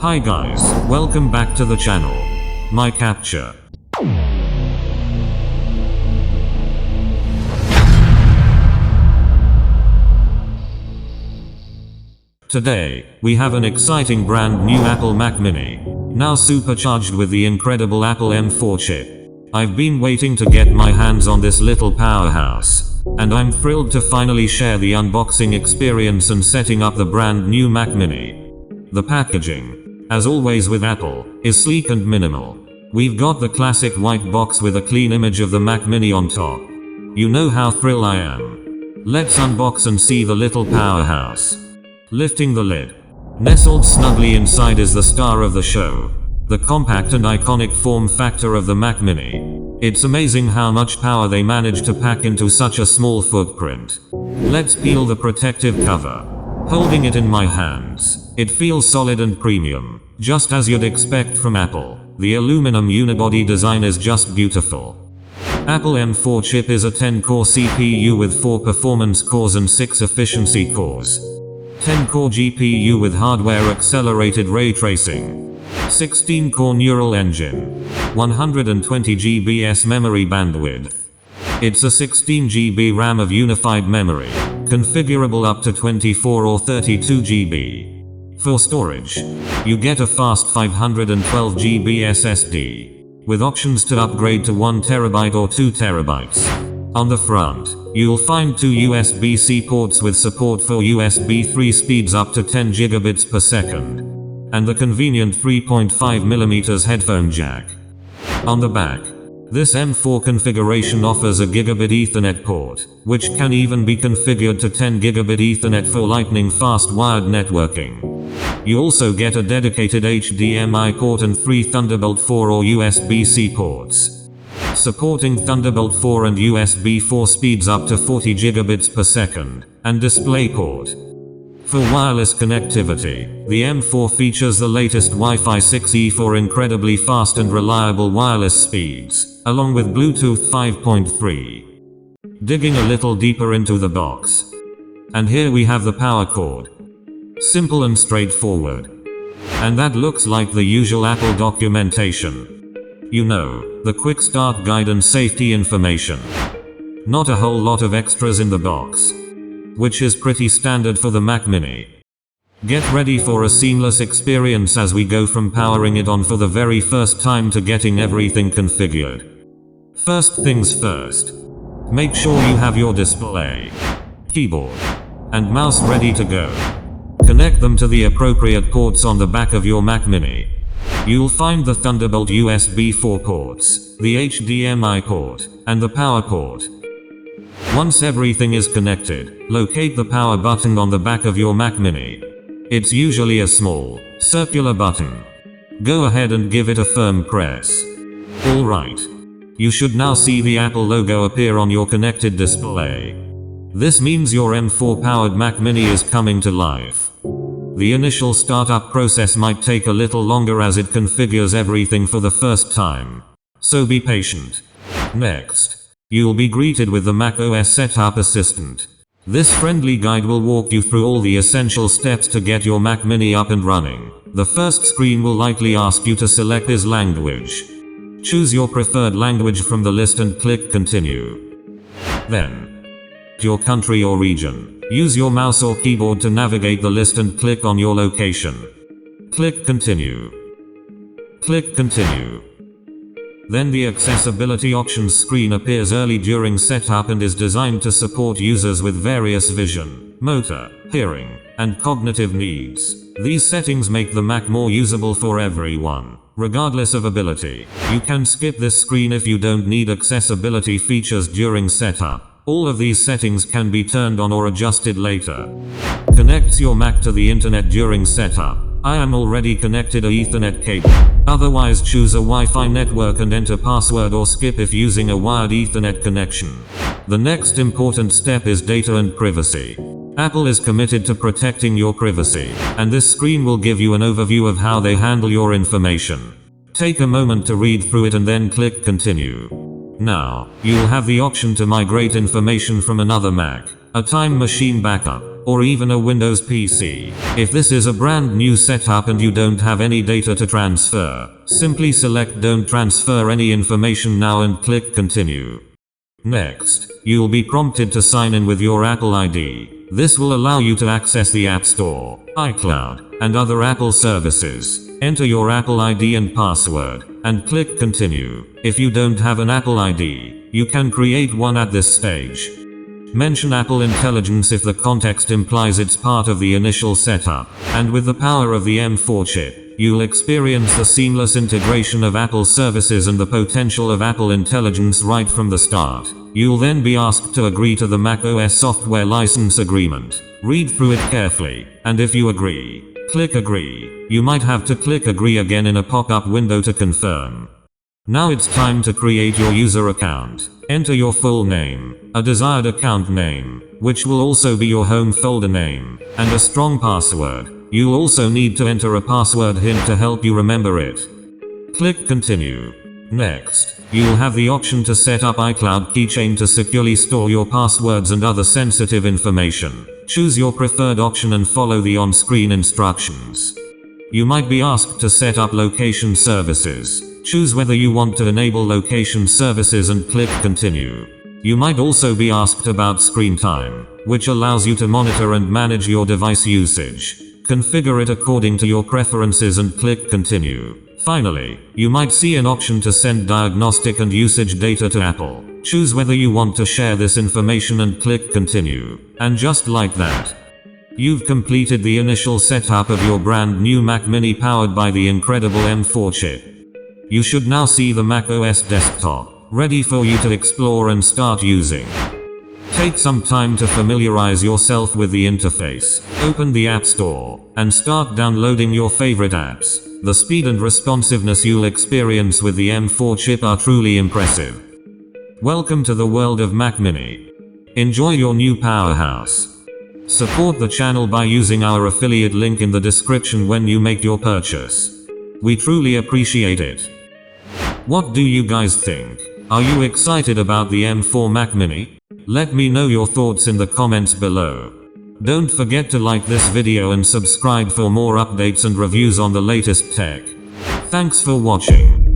Hi guys, welcome back to the channel. My capture. Today, we have an exciting brand new Apple Mac Mini, now supercharged with the incredible Apple M4 chip. I've been waiting to get my hands on this little powerhouse, and I'm thrilled to finally share the unboxing experience and setting up the brand new Mac Mini. The packaging, as always with Apple, is sleek and minimal. We've got the classic white box with a clean image of the Mac Mini on top. You know how thrilled I am. Let's unbox and see the little powerhouse. Lifting the lid. Nestled snugly inside is the star of the show, the compact and iconic form factor of the Mac Mini. It's amazing how much power they managed to pack into such a small footprint. Let's peel the protective cover. Holding it in my hands, it feels solid and premium, just as you'd expect from Apple. The aluminum unibody design is just beautiful. Apple M4 chip is a 10-core CPU with 4 performance cores and 6 efficiency cores. 10-core GPU with hardware-accelerated ray tracing. 16-core neural engine. 120 GB memory bandwidth. It's a 16 GB RAM of unified memory, configurable up to 24 or 32 GB. For storage, you get a fast 512 GB SSD, with options to upgrade to 1 TB or 2 TB. On the front, you'll find 2 USB-C ports with support for USB 3 speeds up to 10 gigabits per second, and the convenient 3.5mm headphone jack. On the back, this M4 configuration offers a gigabit Ethernet port, which can even be configured to 10 gigabit Ethernet for lightning fast wired networking. You also get a dedicated HDMI port and 3 Thunderbolt 4 or USB-C ports, supporting Thunderbolt 4 and USB 4 speeds up to 40 gigabits per second, and DisplayPort. For wireless connectivity, the M4 features the latest Wi-Fi 6E for incredibly fast and reliable wireless speeds, along with Bluetooth 5.3. Digging a little deeper into the box. And here we have the power cord. Simple and straightforward. And that looks like the usual Apple documentation. You know, the quick start guide and safety information. Not a whole lot of extras in the box, which is pretty standard for the Mac Mini. Get ready for a seamless experience as we go from powering it on for the very first time to getting everything configured. First things first. Make sure you have your display, keyboard, and mouse ready to go. Connect them to the appropriate ports on the back of your Mac Mini. You'll find the Thunderbolt USB 4 ports, the HDMI port, and the power port. Once everything is connected, locate the power button on the back of your Mac Mini. It's usually a small, circular button. Go ahead and give it a firm press. Alright. You should now see the Apple logo appear on your connected display. This means your M4 powered Mac Mini is coming to life. The initial startup process might take a little longer as it configures everything for the first time, so be patient. Next, you'll be greeted with the macOS Setup Assistant. This friendly guide will walk you through all the essential steps to get your Mac Mini up and running. The first screen will likely ask you to select this language. Choose your preferred language from the list and click Continue. Then, your country or region. Use your mouse or keyboard to navigate the list and click on your location. Click Continue. Click Continue. Then the Accessibility Options screen appears early during setup and is designed to support users with various vision, motor, hearing, and cognitive needs. These settings make the Mac more usable for everyone, regardless of ability. You can skip this screen if you don't need accessibility features during setup. All of these settings can be turned on or adjusted later. Connects your Mac to the internet during setup. I am already connected to Ethernet cable. Otherwise choose a Wi-Fi network and enter password or skip if using a wired Ethernet connection. The next important step is data and privacy. Apple is committed to protecting your privacy, and this screen will give you an overview of how they handle your information. Take a moment to read through it and then click Continue. Now, you'll have the option to migrate information from another Mac, a time machine backup, or even a Windows PC. If this is a brand new setup and you don't have any data to transfer, simply select Don't transfer any information now and click Continue. Next, you'll be prompted to sign in with your Apple ID. This will allow you to access the App Store, iCloud, and other Apple services. Enter your Apple ID and password, and click Continue. If you don't have an Apple ID, you can create one at this stage. Mention Apple Intelligence if the context implies it's part of the initial setup, and with the power of the M4 chip, you'll experience the seamless integration of Apple services and the potential of Apple Intelligence right from the start. You'll then be asked to agree to the macOS software license agreement. Read through it carefully, and if you agree, click Agree. You might have to click Agree again in a pop-up window to confirm. Now it's time to create your user account. Enter your full name, a desired account name, which will also be your home folder name, and a strong password. You'll also need to enter a password hint to help you remember it. Click Continue. Next, you'll have the option to set up iCloud Keychain to securely store your passwords and other sensitive information. Choose your preferred option and follow the on-screen instructions. You might be asked to set up location services. Choose whether you want to enable location services and click Continue. You might also be asked about screen time, which allows you to monitor and manage your device usage. Configure it according to your preferences and click Continue. Finally, you might see an option to send diagnostic and usage data to Apple. Choose whether you want to share this information and click Continue. And just like that, you've completed the initial setup of your brand new Mac Mini powered by the incredible M4 chip. You should now see the macOS desktop, ready for you to explore and start using. Take some time to familiarize yourself with the interface. Open the App Store, and start downloading your favorite apps. The speed and responsiveness you'll experience with the M4 chip are truly impressive. Welcome to the world of Mac Mini. Enjoy your new Powerhouse. Support the channel by using our affiliate link in the description when you make your purchase. We truly appreciate it. What do you guys think? Are you excited about the M4 Mac Mini? Let me know your thoughts in the comments below. Don't forget to like this video and subscribe for more updates and reviews on the latest tech. Thanks for watching.